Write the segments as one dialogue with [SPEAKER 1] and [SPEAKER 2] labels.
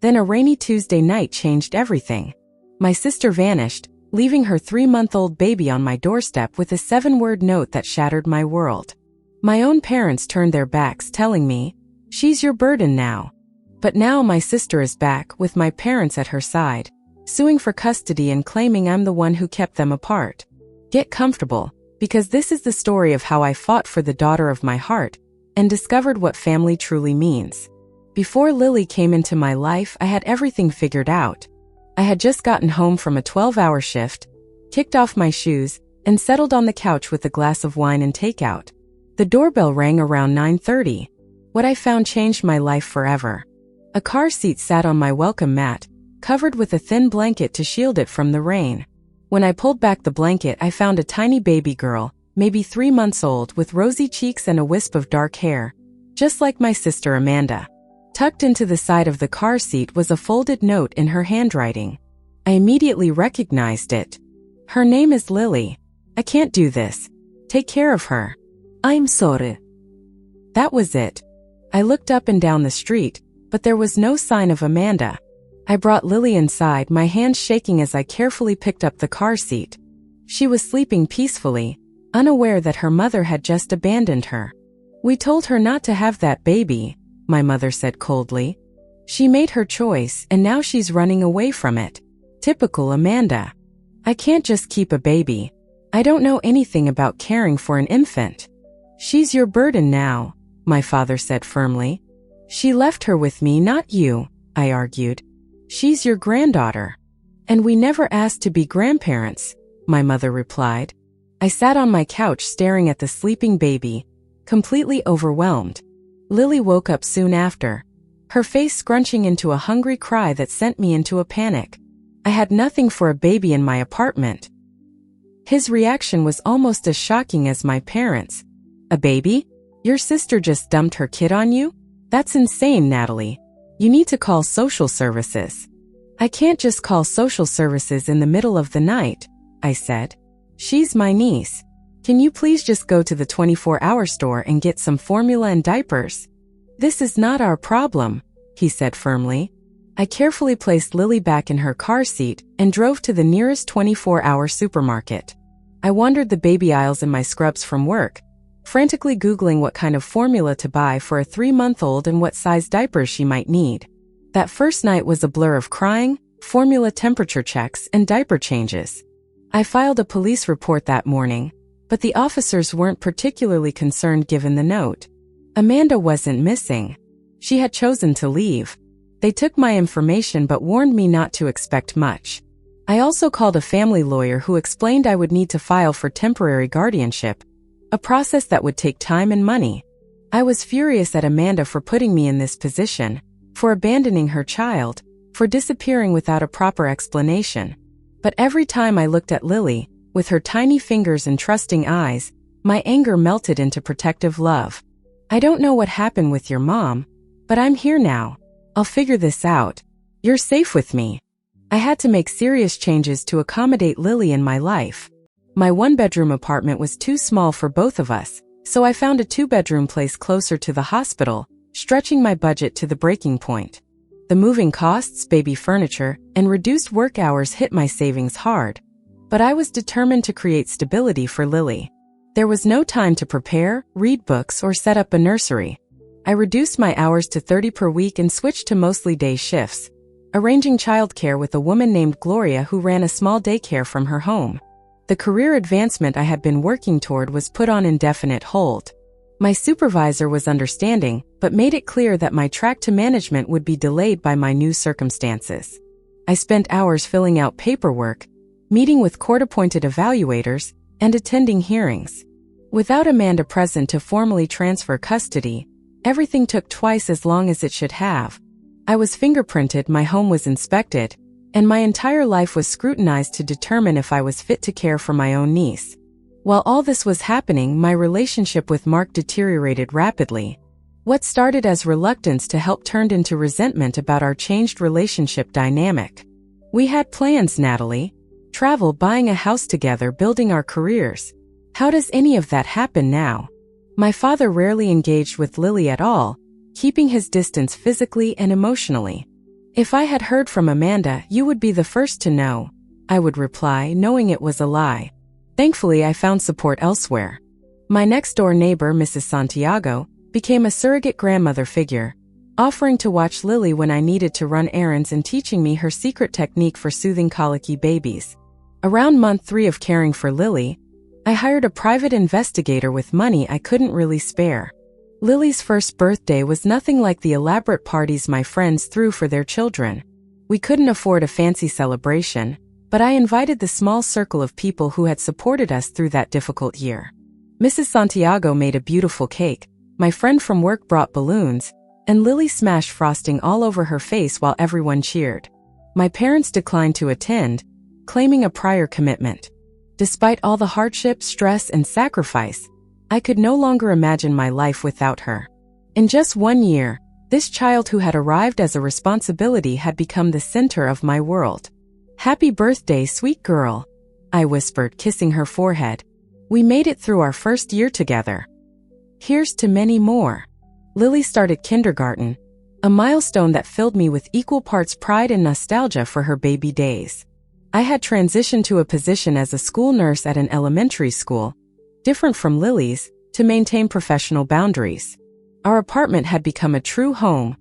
[SPEAKER 1] Then a rainy Tuesday night changed everything. My sister vanished, leaving her 3-month-old baby on my doorstep with a 7-word note that shattered my world. My own parents turned their backs, telling me, "She's your burden now." But now my sister is back, with my parents at her side, suing for custody and claiming I'm the one who kept them apart. Get comfortable, because this is the story of how I fought for the daughter of my heart and discovered what family truly means. Before Lily came into my life, I had everything figured out. I had just gotten home from a 12-hour shift, kicked off my shoes, and settled on the couch with a glass of wine and takeout. The doorbell rang around 9:30. What I found changed my life forever. A car seat sat on my welcome mat, covered with a thin blanket to shield it from the rain. When I pulled back the blanket, I found a tiny baby girl, maybe 3 months old, with rosy cheeks and a wisp of dark hair, just like my sister Amanda. Tucked into the side of the car seat was a folded note in her handwriting. I immediately recognized it. Her name is Lily. I can't do this. Take care of her. I'm sorry. That was it. I looked up and down the street, but there was no sign of Amanda. I brought Lily inside, my hands shaking as I carefully picked up the car seat. She was sleeping peacefully, unaware that her mother had just abandoned her. "We told her not to have that baby," my mother said coldly. "She made her choice, and now she's running away from it. Typical Amanda. I can't just keep a baby. I don't know anything about caring for an infant." "She's your burden now," my father said firmly. "She left her with me, not you," I argued. "She's your granddaughter." "And we never asked to be grandparents," my mother replied. I sat on my couch staring at the sleeping baby, completely overwhelmed. Lily woke up soon after, her face scrunching into a hungry cry that sent me into a panic. I had nothing for a baby in my apartment. His reaction was almost as shocking as my parents'. "A baby? Your sister just dumped her kid on you? That's insane, Natalie. You need to call social services." "I can't just call social services in the middle of the night," I said. "She's my niece. Can you please just go to the 24-hour store and get some formula and diapers?" "This is not our problem," he said firmly. I carefully placed Lily back in her car seat and drove to the nearest 24-hour supermarket. I wandered the baby aisles in my scrubs from work, frantically Googling what kind of formula to buy for a 3-month-old and what size diapers she might need. That first night was a blur of crying, formula temperature checks, and diaper changes. I filed a police report that morning, but the officers weren't particularly concerned given the note. Amanda wasn't missing. She had chosen to leave. They took my information but warned me not to expect much. I also called a family lawyer who explained I would need to file for temporary guardianship, a process that would take time and money. I was furious at Amanda for putting me in this position, for abandoning her child, for disappearing without a proper explanation. But every time I looked at Lily, with her tiny fingers and trusting eyes, my anger melted into protective love. "I don't know what happened with your mom, but I'm here now. I'll figure this out. You're safe with me." I had to make serious changes to accommodate Lily in my life. My 1-bedroom apartment was too small for both of us, so I found a 2-bedroom place closer to the hospital, stretching my budget to the breaking point. The moving costs, baby furniture, and reduced work hours hit my savings hard. But I was determined to create stability for Lily. There was no time to prepare, read books, or set up a nursery. I reduced my hours to 30 per week and switched to mostly day shifts, arranging childcare with a woman named Gloria who ran a small daycare from her home. The career advancement I had been working toward was put on indefinite hold. My supervisor was understanding, but made it clear that my track to management would be delayed by my new circumstances. I spent hours filling out paperwork, meeting with court-appointed evaluators, and attending hearings. Without Amanda present to formally transfer custody, everything took twice as long as it should have. I was fingerprinted, my home was inspected, and my entire life was scrutinized to determine if I was fit to care for my own niece. While all this was happening, my relationship with Mark deteriorated rapidly. What started as reluctance to help turned into resentment about our changed relationship dynamic. We had plans, Natalie. Travel, buying a house together, building our careers. How does any of that happen now? My father rarely engaged with Lily at all, keeping his distance physically and emotionally. "If I had heard from Amanda, you would be the first to know," I would reply, knowing it was a lie. Thankfully, I found support elsewhere. My next-door neighbor, Mrs. Santiago, became a surrogate grandmother figure, offering to watch Lily when I needed to run errands and teaching me her secret technique for soothing colicky babies. Around month 3 of caring for Lily, I hired a private investigator with money I couldn't really spare. Lily's first birthday was nothing like the elaborate parties my friends threw for their children. We couldn't afford a fancy celebration, but I invited the small circle of people who had supported us through that difficult year. Mrs. Santiago made a beautiful cake, my friend from work brought balloons, and Lily smashed frosting all over her face while everyone cheered. My parents declined to attend, claiming a prior commitment. Despite all the hardship, stress, and sacrifice, I could no longer imagine my life without her. In just 1 year, this child who had arrived as a responsibility had become the center of my world. "Happy birthday, sweet girl," I whispered, kissing her forehead. "We made it through our first year together. Here's to many more." Lily started kindergarten, a milestone that filled me with equal parts pride and nostalgia for her baby days. I had transitioned to a position as a school nurse at an elementary school, different from Lily's, to maintain professional boundaries. Our apartment had become a true home,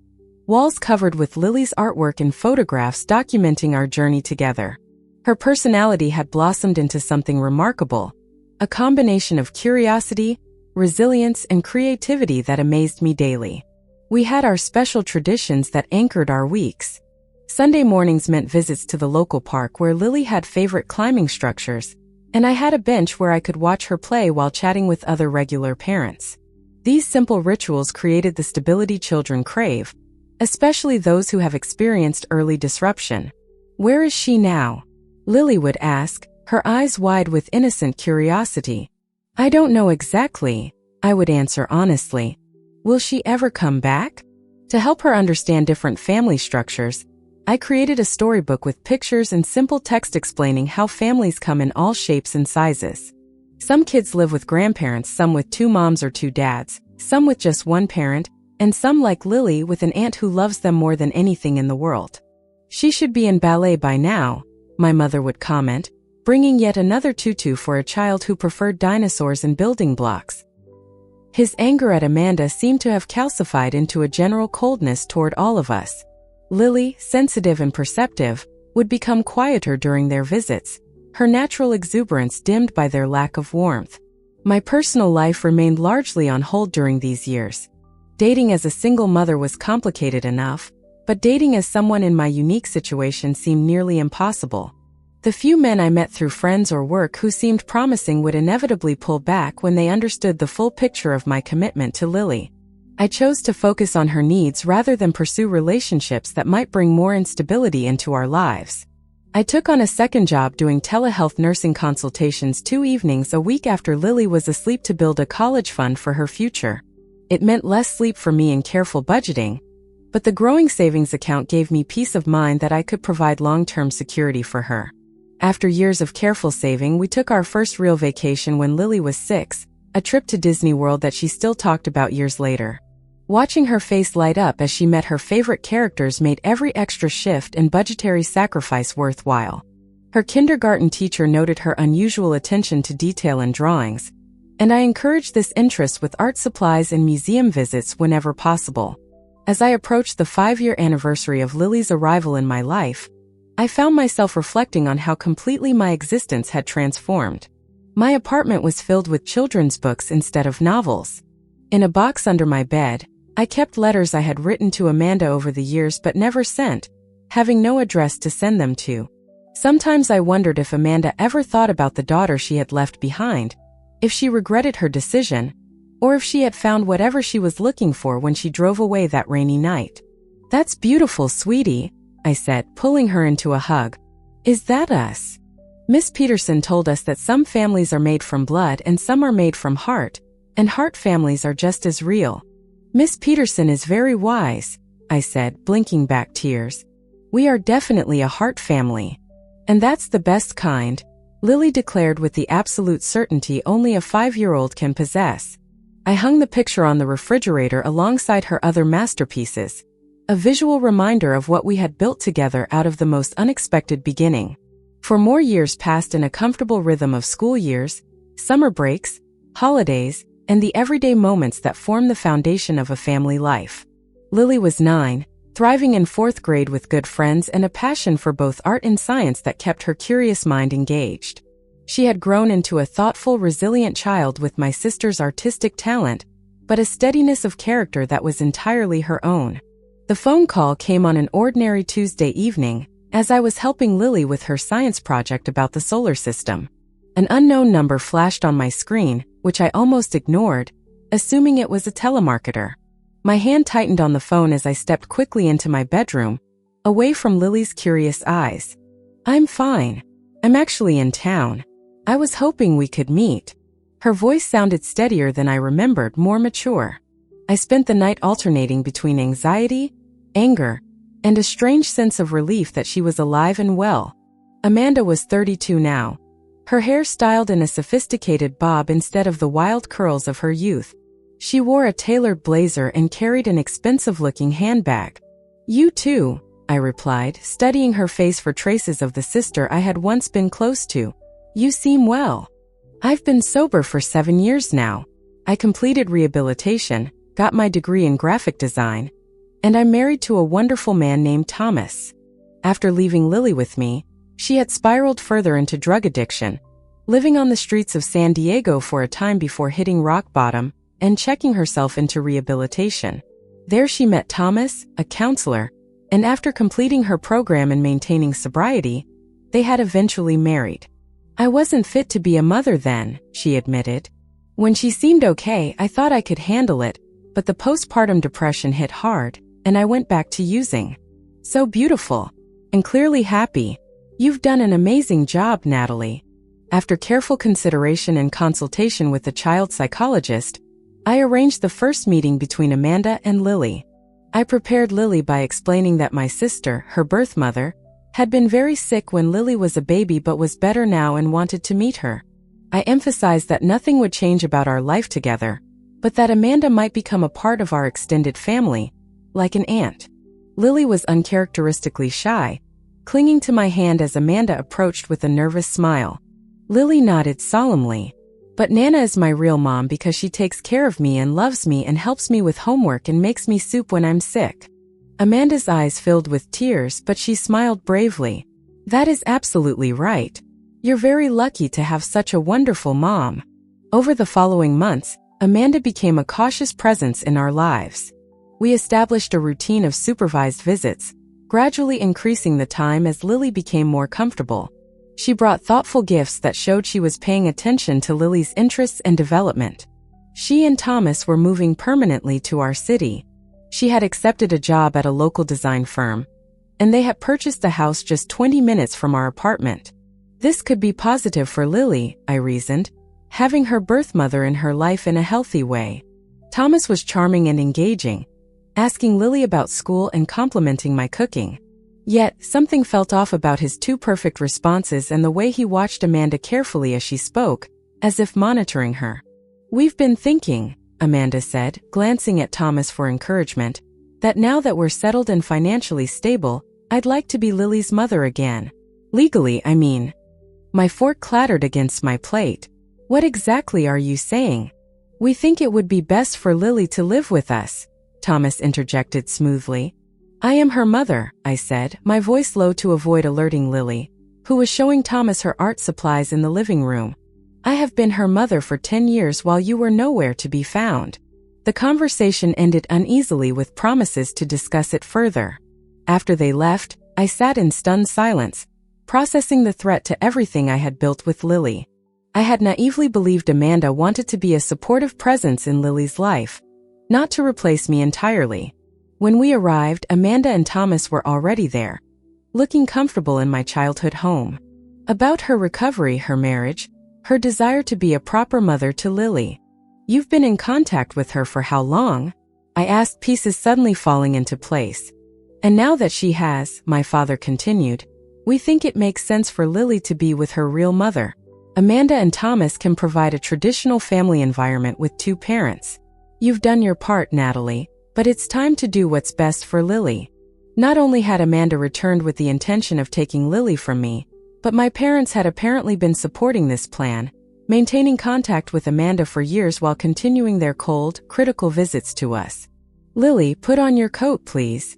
[SPEAKER 1] walls covered with Lily's artwork and photographs documenting our journey together. Her personality had blossomed into something remarkable, a combination of curiosity, resilience, and creativity that amazed me daily. We had our special traditions that anchored our weeks. Sunday mornings meant visits to the local park where Lily had favorite climbing structures, and I had a bench where I could watch her play while chatting with other regular parents. These simple rituals created the stability children crave, especially those who have experienced early disruption. "Where is she now?" Lily would ask, her eyes wide with innocent curiosity. "I don't know exactly," I would answer honestly. "Will she ever come back?" To help her understand different family structures, I created a storybook with pictures and simple text explaining how families come in all shapes and sizes. Some kids live with grandparents, some with 2 moms or 2 dads, some with just 1 parent, and some like Lily with an aunt who loves them more than anything in the world. "She should be in ballet by now," my mother would comment, bringing yet another tutu for a child who preferred dinosaurs and building blocks. His anger at Amanda seemed to have calcified into a general coldness toward all of us. Lily, sensitive and perceptive, would become quieter during their visits, her natural exuberance dimmed by their lack of warmth. My personal life remained largely on hold during these years. Dating as a single mother was complicated enough, but dating as someone in my unique situation seemed nearly impossible. The few men I met through friends or work who seemed promising would inevitably pull back when they understood the full picture of my commitment to Lily. I chose to focus on her needs rather than pursue relationships that might bring more instability into our lives. I took on a second job doing telehealth nursing consultations 2 evenings a week after Lily was asleep to build a college fund for her future. It meant less sleep for me and careful budgeting, but the growing savings account gave me peace of mind that I could provide long-term security for her. After years of careful saving, we took our first real vacation when Lily was 6, a trip to Disney World that she still talked about years later. Watching her face light up as she met her favorite characters made every extra shift and budgetary sacrifice worthwhile. Her kindergarten teacher noted her unusual attention to detail and drawings, and I encouraged this interest with art supplies and museum visits whenever possible. As I approached the 5-year anniversary of Lily's arrival in my life, I found myself reflecting on how completely my existence had transformed. My apartment was filled with children's books instead of novels. In a box under my bed, I kept letters I had written to Amanda over the years but never sent, having no address to send them to. Sometimes I wondered if Amanda ever thought about the daughter she had left behind, if she regretted her decision, or if she had found whatever she was looking for when she drove away that rainy night. "That's beautiful, sweetie," I said, pulling her into a hug. "Is that us?" Miss Peterson told us that some families are made from blood and some are made from heart, and heart families are just as real. "Miss Peterson is very wise," I said, blinking back tears. "We are definitely a heart family. And that's the best kind," Lily declared with the absolute certainty only a 5-year-old can possess. I hung the picture on the refrigerator alongside her other masterpieces, a visual reminder of what we had built together out of the most unexpected beginning. For more years passed in a comfortable rhythm of school years, summer breaks, holidays, and the everyday moments that form the foundation of a family life. Lily was 9, thriving in 4th grade with good friends and a passion for both art and science that kept her curious mind engaged. She had grown into a thoughtful, resilient child with my sister's artistic talent, but a steadiness of character that was entirely her own. The phone call came on an ordinary Tuesday evening, as I was helping Lily with her science project about the solar system. An unknown number flashed on my screen, which I almost ignored, assuming it was a telemarketer. My hand tightened on the phone as I stepped quickly into my bedroom, away from Lily's curious eyes. "I'm fine. I'm actually in town. I was hoping we could meet." Her voice sounded steadier than I remembered, more mature. I spent the night alternating between anxiety, anger, and a strange sense of relief that she was alive and well. Amanda was 32 now, her hair styled in a sophisticated bob instead of the wild curls of her youth. She wore a tailored blazer and carried an expensive-looking handbag. "You too," I replied, studying her face for traces of the sister I had once been close to. "You seem well." "I've been sober for 7 years now. I completed rehabilitation, got my degree in graphic design, and I'm married to a wonderful man named Thomas." After leaving Lily with me, she had spiraled further into drug addiction, living on the streets of San Diego for a time before hitting rock bottom and checking herself into rehabilitation. There she met Thomas, a counselor, and after completing her program and maintaining sobriety, they had eventually married. "I wasn't fit to be a mother then," she admitted. "When she seemed okay, I thought I could handle it, but the postpartum depression hit hard, and I went back to using." "So beautiful. And clearly happy. You've done an amazing job, Natalie." After careful consideration and consultation with the child psychologist, I arranged the first meeting between Amanda and Lily. I prepared Lily by explaining that my sister, her birth mother, had been very sick when Lily was a baby but was better now and wanted to meet her. I emphasized that nothing would change about our life together, but that Amanda might become a part of our extended family, like an aunt. Lily was uncharacteristically shy, clinging to my hand as Amanda approached with a nervous smile. Lily nodded solemnly. "But Nana is my real mom because she takes care of me and loves me and helps me with homework and makes me soup when I'm sick." Amanda's eyes filled with tears, but she smiled bravely. "That is absolutely right. You're very lucky to have such a wonderful mom." Over the following months, Amanda became a cautious presence in our lives. We established a routine of supervised visits, gradually increasing the time as Lily became more comfortable. She brought thoughtful gifts that showed she was paying attention to Lily's interests and development. She and Thomas were moving permanently to our city. She had accepted a job at a local design firm, and they had purchased a house just 20 minutes from our apartment. This could be positive for Lily, I reasoned, having her birth mother in her life in a healthy way. Thomas was charming and engaging, asking Lily about school and complimenting my cooking. Yet, something felt off about his two perfect responses and the way he watched Amanda carefully as she spoke, as if monitoring her. "We've been thinking," Amanda said, glancing at Thomas for encouragement, "that now that we're settled and financially stable, I'd like to be Lily's mother again. Legally, I mean." My fork clattered against my plate. "What exactly are you saying?" "We think it would be best for Lily to live with us," Thomas interjected smoothly. "I am her mother," I said, my voice low to avoid alerting Lily, who was showing Thomas her art supplies in the living room. "I have been her mother for 10 years while you were nowhere to be found." The conversation ended uneasily with promises to discuss it further. After they left, I sat in stunned silence, processing the threat to everything I had built with Lily. I had naively believed Amanda wanted to be a supportive presence in Lily's life, not to replace me entirely. When we arrived, Amanda and Thomas were already there, looking comfortable in my childhood home. About her recovery, her marriage, her desire to be a proper mother to Lily. "You've been in contact with her for how long?" I asked, pieces suddenly falling into place. "And now that she has," my father continued, "we think it makes sense for Lily to be with her real mother. Amanda and Thomas can provide a traditional family environment with two parents. You've done your part, Natalie, But it's time to do what's best for Lily. Not only had Amanda returned with the intention of taking Lily from me, but my parents had apparently been supporting this plan, maintaining contact with Amanda for years while continuing their cold, critical visits to us. "Lily, put on your coat, please."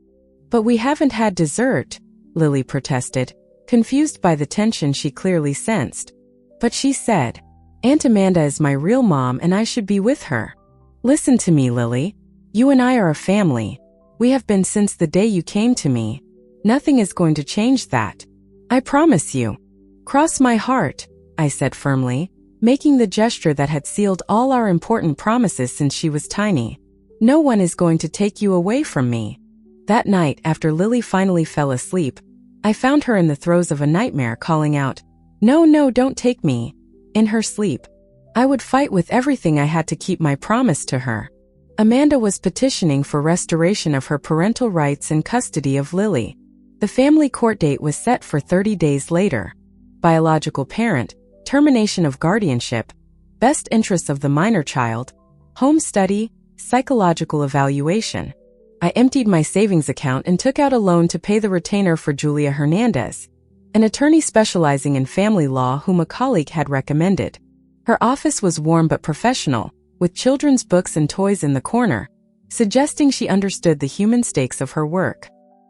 [SPEAKER 1] "But we haven't had dessert," Lily protested, confused by the tension she clearly sensed. But she said, "Aunt Amanda is my real mom and I should be with her." "Listen to me, Lily. You and I are a family. We have been since the day you came to me. Nothing is going to change that. I promise you." "Cross my heart," I said firmly, making the gesture that had sealed all our important promises since she was tiny. "No one is going to take you away from me." That night, after Lily finally fell asleep, I found her in the throes of a nightmare calling out, "No, no, don't take me," in her sleep. I would fight with everything I had to keep my promise to her. Amanda was petitioning for restoration of her parental rights and custody of Lily. The family court date was set for 30 days later. Biological parent, termination of guardianship, best interests of the minor child, home study, psychological evaluation. I emptied my savings account and took out a loan to pay the retainer for Julia Hernandez, an attorney specializing in family law whom a colleague had recommended. Her office was warm but professional, with children's books and toys in the corner, suggesting she understood the human stakes of her work.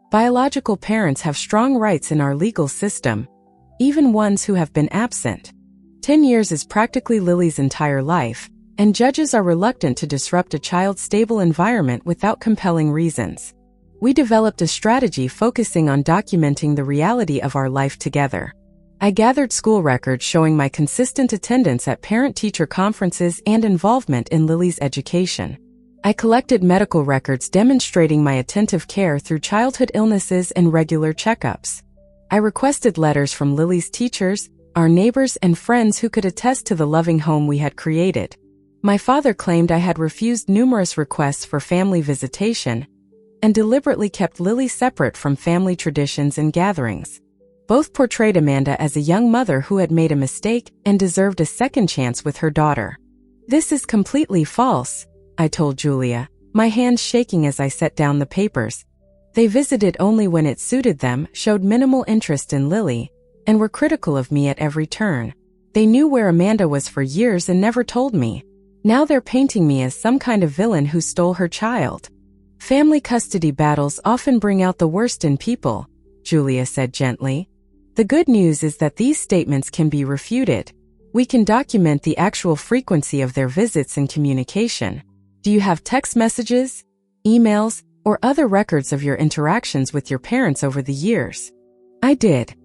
[SPEAKER 1] Biological parents have strong rights in our legal system, even ones who have been absent. 10 years is practically Lily's entire life, and judges are reluctant to disrupt a child's stable environment without compelling reasons. We developed a strategy focusing on documenting the reality of our life together. I gathered school records showing my consistent attendance at parent-teacher conferences and involvement in Lily's education. I collected medical records demonstrating my attentive care through childhood illnesses and regular checkups. I requested letters from Lily's teachers, our neighbors, and friends who could attest to the loving home we had created. My father claimed I had refused numerous requests for family visitation and deliberately kept Lily separate from family traditions and gatherings. Both portrayed Amanda as a young mother who had made a mistake and deserved a second chance with her daughter. "This is completely false," I told Julia, my hands shaking as I set down the papers. "They visited only when it suited them, showed minimal interest in Lily, and were critical of me at every turn. They knew where Amanda was for years and never told me. Now they're painting me as some kind of villain who stole her child." "Family custody battles often bring out the worst in people," Julia said gently. "The good news is that these statements can be refuted. We can document the actual frequency of their visits and communication. Do you have text messages, emails, or other records of your interactions with your parents over the years?" I did.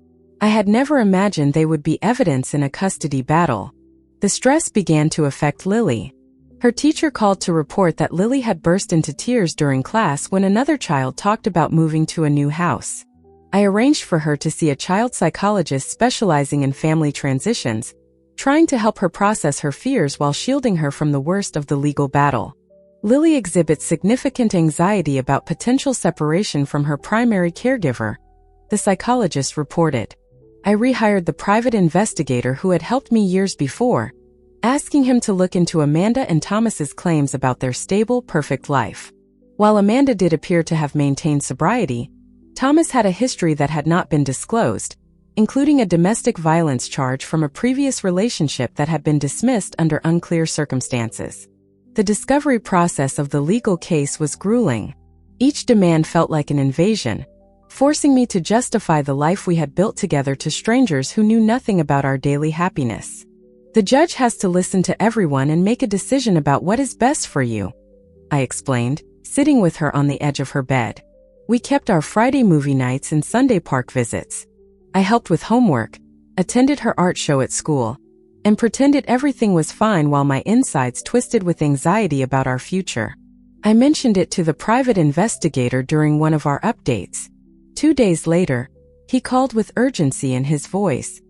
[SPEAKER 1] I had never imagined they would be evidence in a custody battle. The stress began to affect Lily. Her teacher called to report that Lily had burst into tears during class when another child talked about moving to a new house. I arranged for her to see a child psychologist specializing in family transitions, trying to help her process her fears while shielding her from the worst of the legal battle. Lily exhibits significant anxiety about potential separation from her primary caregiver, the psychologist reported. I rehired the private investigator who had helped me years before, asking him to look into Amanda and Thomas's claims about their stable, perfect life. While Amanda did appear to have maintained sobriety, Thomas had a history that had not been disclosed, including a domestic violence charge from a previous relationship that had been dismissed under unclear circumstances. The discovery process of the legal case was grueling. Each demand felt like an invasion, forcing me to justify the life we had built together to strangers who knew nothing about our daily happiness. "The judge has to listen to everyone and make a decision about what is best for you," I explained, sitting with her on the edge of her bed. We kept our Friday movie nights and Sunday park visits. I helped with homework, attended her art show at school, and pretended everything was fine while my insides twisted with anxiety about our future. I mentioned it to the private investigator during one of our updates. 2 days later, he called with urgency in his voice.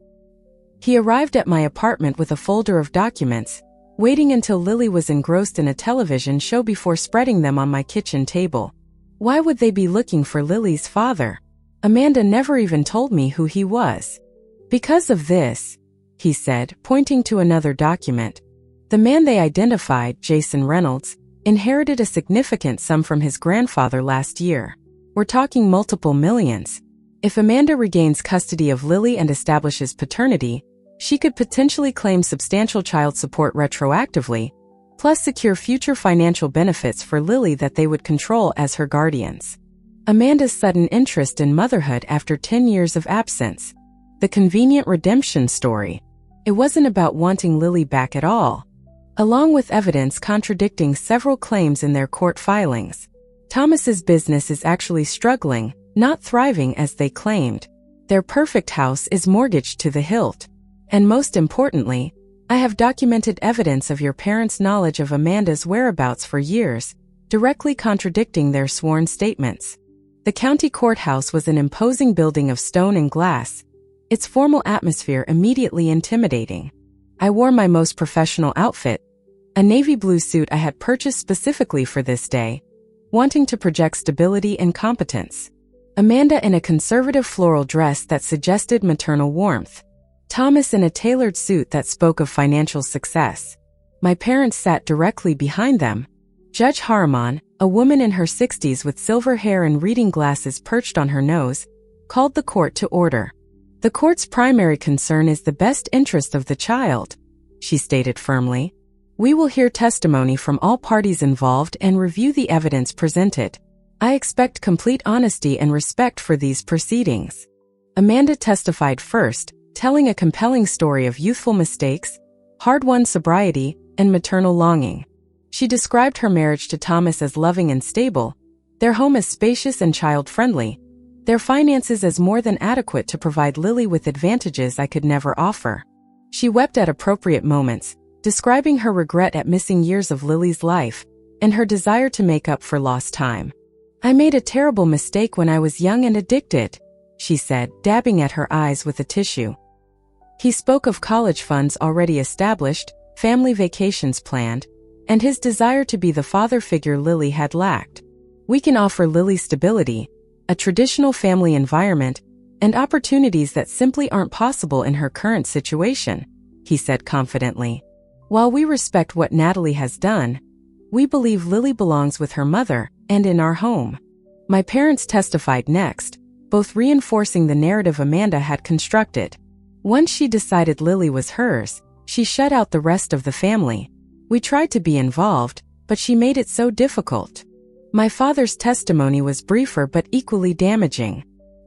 [SPEAKER 1] He arrived at my apartment with a folder of documents, waiting until Lily was engrossed in a television show before spreading them on my kitchen table. Why would they be looking for Lily's father? Amanda never even told me who he was. "Because of this," he said, pointing to another document. "The man they identified, Jason Reynolds, inherited a significant sum from his grandfather last year. We're talking multiple millions. If Amanda regains custody of Lily and establishes paternity, she could potentially claim substantial child support retroactively, plus secure future financial benefits for Lily that they would control as her guardians. Amanda's sudden interest in motherhood after 10 years of absence. The convenient redemption story. It wasn't about wanting Lily back at all. Along with evidence contradicting several claims in their court filings, Thomas's business is actually struggling, not thriving as they claimed. Their perfect house is mortgaged to the hilt. And most importantly, I have documented evidence of your parents' knowledge of Amanda's whereabouts for years, directly contradicting their sworn statements. The county courthouse was an imposing building of stone and glass, its formal atmosphere immediately intimidating. I wore my most professional outfit, a navy blue suit I had purchased specifically for this day, wanting to project stability and competence. Amanda in a conservative floral dress that suggested maternal warmth. Thomas in a tailored suit that spoke of financial success. My parents sat directly behind them. Judge Harriman, a woman in her 60s with silver hair and reading glasses perched on her nose, called the court to order. The court's primary concern is the best interest of the child, she stated firmly. We will hear testimony from all parties involved and review the evidence presented. I expect complete honesty and respect for these proceedings. Amanda testified first, telling a compelling story of youthful mistakes, hard-won sobriety, and maternal longing. She described her marriage to Thomas as loving and stable, their home as spacious and child-friendly, their finances as more than adequate to provide Lily with advantages I could never offer. She wept at appropriate moments, describing her regret at missing years of Lily's life, and her desire to make up for lost time. I made a terrible mistake when I was young and addicted, she said, dabbing at her eyes with a tissue. He spoke of college funds already established, family vacations planned, and his desire to be the father figure Lily had lacked. We can offer Lily stability, a traditional family environment, and opportunities that simply aren't possible in her current situation, he said confidently. While we respect what Natalie has done, we believe Lily belongs with her mother and in our home. My parents testified next, both reinforcing the narrative Amanda had constructed. Once she decided Lily was hers, she shut out the rest of the family. We tried to be involved, but she made it so difficult. My father's testimony was briefer but equally damaging.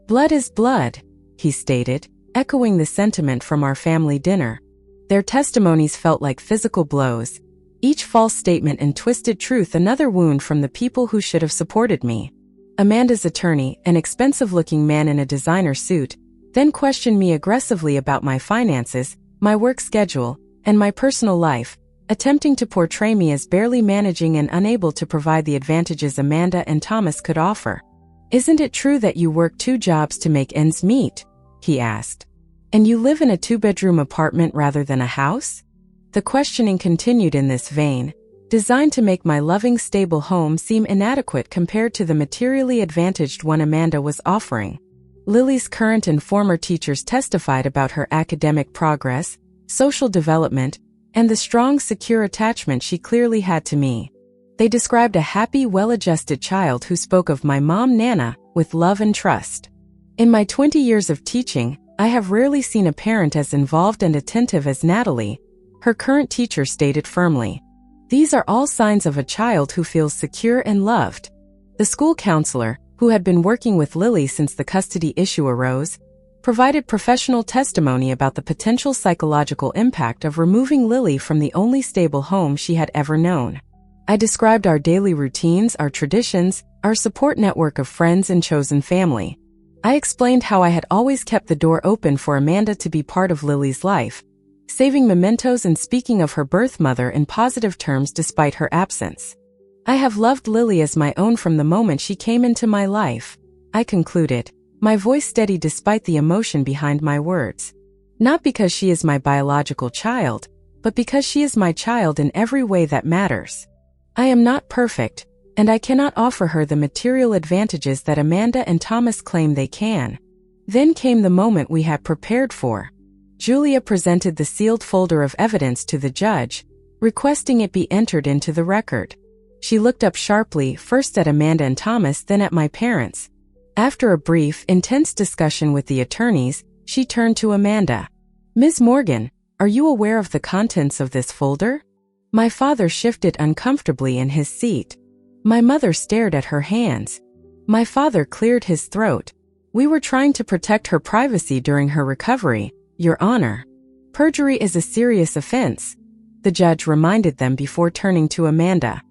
[SPEAKER 1] Blood is blood, he stated, echoing the sentiment from our family dinner. Their testimonies felt like physical blows, each false statement and twisted truth another wound from the people who should have supported me. Amanda's attorney, an expensive-looking man in a designer suit, then questioned me aggressively about my finances, my work schedule, and my personal life, attempting to portray me as barely managing and unable to provide the advantages Amanda and Thomas could offer. Isn't it true that you work 2 jobs to make ends meet? He asked. And you live in a 2-bedroom apartment rather than a house? The questioning continued in this vein, designed to make my loving, stable home seem inadequate compared to the materially advantaged one Amanda was offering. Lily's current and former teachers testified about her academic progress, social development, and the strong, secure attachment she clearly had to me. They described a happy, well-adjusted child who spoke of my mom, Nana, with love and trust. In my 20 years of teaching, I have rarely seen a parent as involved and attentive as Natalie, her current teacher stated firmly. These are all signs of a child who feels secure and loved. The school counselor, who had been working with Lily since the custody issue arose, provided professional testimony about the potential psychological impact of removing Lily from the only stable home she had ever known. I described our daily routines, our traditions, our support network of friends and chosen family. I explained how I had always kept the door open for Amanda to be part of Lily's life, saving mementos and speaking of her birth mother in positive terms despite her absence. I have loved Lily as my own from the moment she came into my life, I concluded, my voice steady despite the emotion behind my words. Not because she is my biological child, but because she is my child in every way that matters. I am not perfect, and I cannot offer her the material advantages that Amanda and Thomas claim they can. Then came the moment we had prepared for. Julia presented the sealed folder of evidence to the judge, requesting it be entered into the record. She looked up sharply, first at Amanda and Thomas, then at my parents. After a brief, intense discussion with the attorneys, she turned to Amanda. "Ms. Morgan, are you aware of the contents of this folder?" My father shifted uncomfortably in his seat. My mother stared at her hands. My father cleared his throat. "We were trying to protect her privacy during her recovery, Your Honor. Perjury is a serious offense," the judge reminded them before turning to Amanda.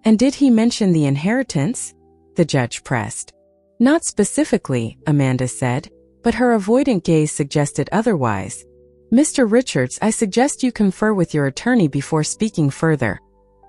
[SPEAKER 1] "And did he mention the inheritance?" the judge pressed. "Not specifically," Amanda said, but her avoidant gaze suggested otherwise. "Mr. Richards, I suggest you confer with your attorney before speaking further,"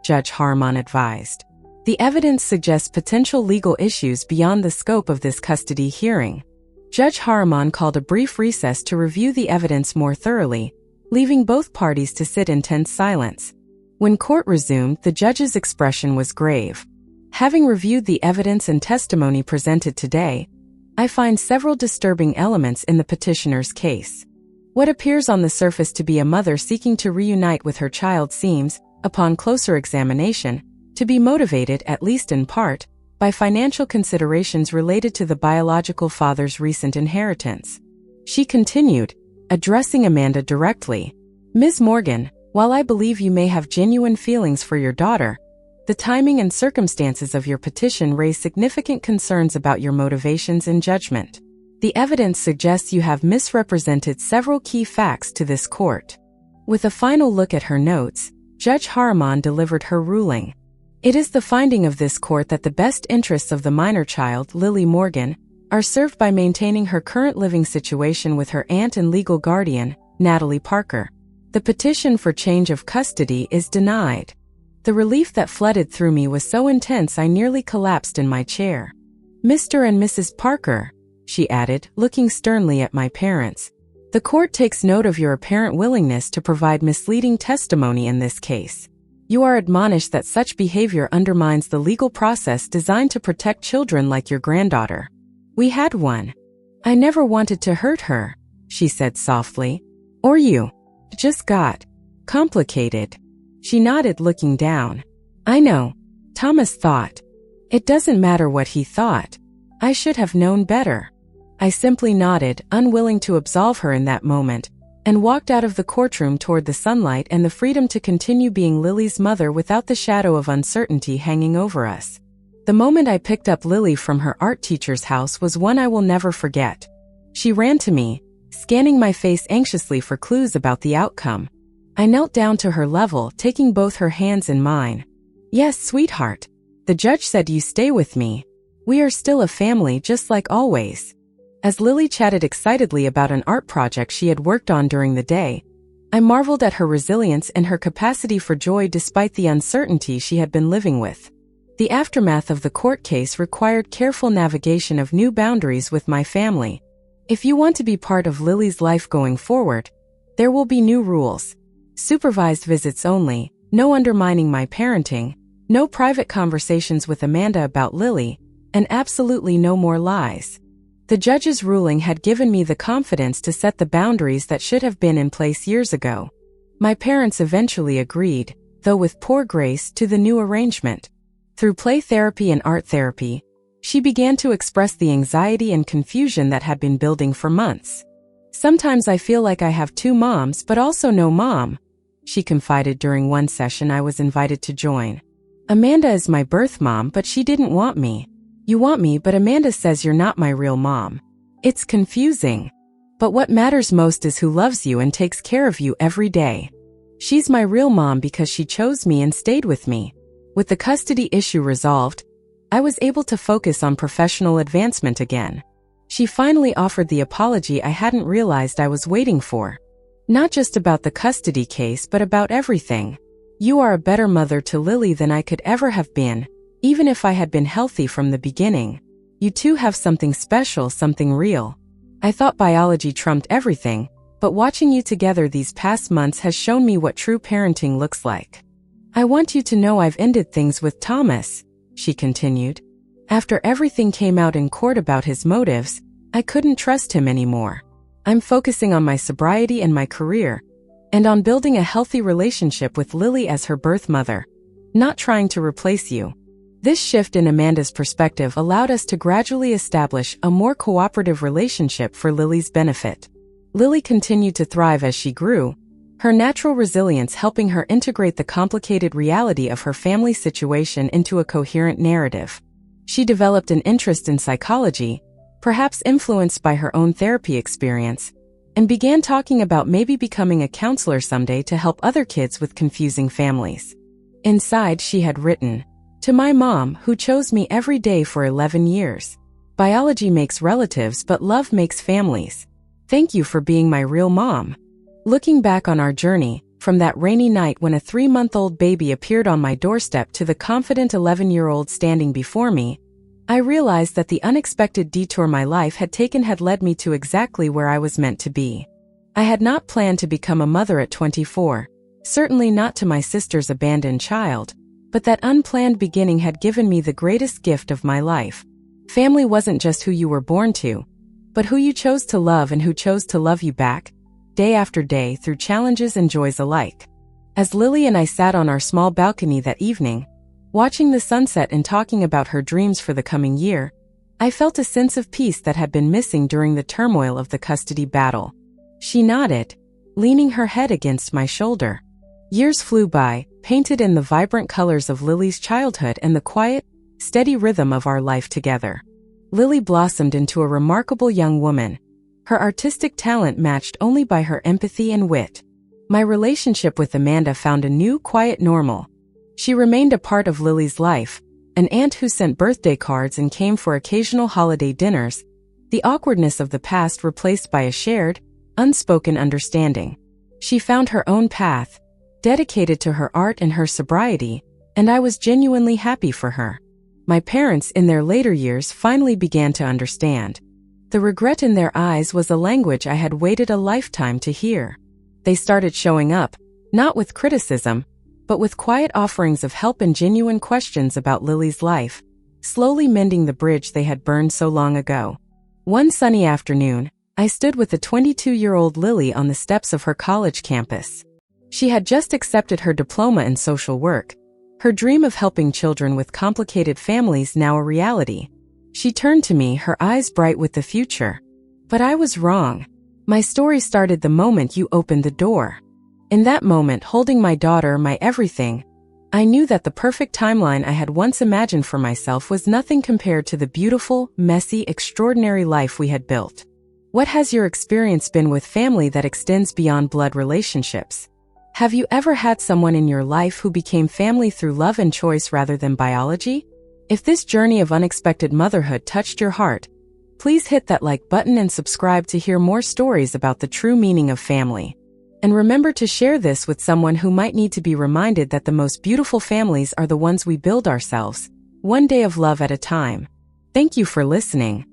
[SPEAKER 1] Judge Harmon advised. "The evidence suggests potential legal issues beyond the scope of this custody hearing." Judge Harmon called a brief recess to review the evidence more thoroughly, leaving both parties to sit in tense silence. When court resumed, the judge's expression was grave. "Having reviewed the evidence and testimony presented today, I find several disturbing elements in the petitioner's case. What appears on the surface to be a mother seeking to reunite with her child seems, upon closer examination, to be motivated, at least in part, by financial considerations related to the biological father's recent inheritance." She continued, addressing Amanda directly. "Ms. Morgan, while I believe you may have genuine feelings for your daughter, the timing and circumstances of your petition raise significant concerns about your motivations and judgment. The evidence suggests you have misrepresented several key facts to this court." With a final look at her notes, Judge Harmon delivered her ruling. "It is the finding of this court that the best interests of the minor child, Lily Morgan, are served by maintaining her current living situation with her aunt and legal guardian, Natalie Parker. The petition for change of custody is denied." The relief that flooded through me was so intense I nearly collapsed in my chair. "Mr. and Mrs. Parker," she added, looking sternly at my parents, "the court takes note of your apparent willingness to provide misleading testimony in this case. You are admonished that such behavior undermines the legal process designed to protect children like your granddaughter. We had one. I never wanted to hurt her," she said softly. "Or you. It just got complicated." She nodded, looking down. "I know," Thomas thought. "It doesn't matter what he thought. I should have known better." I simply nodded, unwilling to absolve her in that moment, and walked out of the courtroom toward the sunlight and the freedom to continue being Lily's mother without the shadow of uncertainty hanging over us. The moment I picked up Lily from her art teacher's house was one I will never forget. She ran to me, scanning my face anxiously for clues about the outcome. I knelt down to her level, taking both her hands in mine. "Yes, sweetheart. The judge said you stay with me. We are still a family, just like always." As Lily chatted excitedly about an art project she had worked on during the day, I marveled at her resilience and her capacity for joy despite the uncertainty she had been living with. The aftermath of the court case required careful navigation of new boundaries with my family. If you want to be part of Lily's life going forward, there will be new rules. Supervised visits only, no undermining my parenting, no private conversations with Amanda about Lily, and absolutely no more lies. The judge's ruling had given me the confidence to set the boundaries that should have been in place years ago. My parents eventually agreed, though with poor grace, to the new arrangement. Through play therapy and art therapy, she began to express the anxiety and confusion that had been building for months. "Sometimes I feel like I have two moms but also no mom," she confided during one session I was invited to join. "Amanda is my birth mom, but she didn't want me. You want me, but Amanda says you're not my real mom. It's confusing. But what matters most is who loves you and takes care of you every day. She's my real mom because she chose me and stayed with me." With the custody issue resolved, I was able to focus on professional advancement again. She finally offered the apology I hadn't realized I was waiting for. Not just about the custody case, but about everything. "You are a better mother to Lily than I could ever have been, even if I had been healthy from the beginning. You two have something special, something real. I thought biology trumped everything, but watching you together these past months has shown me what true parenting looks like. I want you to know I've ended things with Thomas," she continued. "After everything came out in court about his motives, I couldn't trust him anymore. I'm focusing on my sobriety and my career, and on building a healthy relationship with Lily as her birth mother. not trying to replace you. This shift in Amanda's perspective allowed us to gradually establish a more cooperative relationship for Lily's benefit. Lily continued to thrive as she grew, her natural resilience helping her integrate the complicated reality of her family situation into a coherent narrative. She developed an interest in psychology, perhaps influenced by her own therapy experience, and began talking about maybe becoming a counselor someday to help other kids with confusing families. Inside, she had written, "To my mom, who chose me every day for 11 years. Biology makes relatives, but love makes families. Thank you for being my real mom." Looking back on our journey, from that rainy night when a 3-month-old baby appeared on my doorstep to the confident 11-year-old standing before me, I realized that the unexpected detour my life had taken had led me to exactly where I was meant to be. I had not planned to become a mother at 24, certainly not to my sister's abandoned child, but that unplanned beginning had given me the greatest gift of my life. Family wasn't just who you were born to, but who you chose to love and who chose to love you back, day after day through challenges and joys alike. As Lily and I sat on our small balcony that evening, watching the sunset and talking about her dreams for the coming year, I felt a sense of peace that had been missing during the turmoil of the custody battle. She nodded, leaning her head against my shoulder. Years flew by, painted in the vibrant colors of Lily's childhood and the quiet, steady rhythm of our life together. Lily blossomed into a remarkable young woman, her artistic talent matched only by her empathy and wit. My relationship with Amanda found a new, quiet normal. She remained a part of Lily's life, an aunt who sent birthday cards and came for occasional holiday dinners, the awkwardness of the past replaced by a shared, unspoken understanding. She found her own path, dedicated to her art and her sobriety, and I was genuinely happy for her. My parents in their later years finally began to understand. The regret in their eyes was a language I had waited a lifetime to hear. They started showing up, not with criticism, but with quiet offerings of help and genuine questions about Lily's life, slowly mending the bridge they had burned so long ago. One sunny afternoon, I stood with the 22-year-old Lily on the steps of her college campus. She had just accepted her diploma in social work, her dream of helping children with complicated families now a reality. She turned to me, her eyes bright with the future. But I was wrong. My story started the moment you opened the door. In that moment, holding my daughter, my everything, I knew that the perfect timeline I had once imagined for myself was nothing compared to the beautiful, messy, extraordinary life we had built. What has your experience been with family that extends beyond blood relationships? Have you ever had someone in your life who became family through love and choice rather than biology? If this journey of unexpected motherhood touched your heart, please hit that like button and subscribe to hear more stories about the true meaning of family. And remember to share this with someone who might need to be reminded that the most beautiful families are the ones we build ourselves, one day of love at a time. Thank you for listening.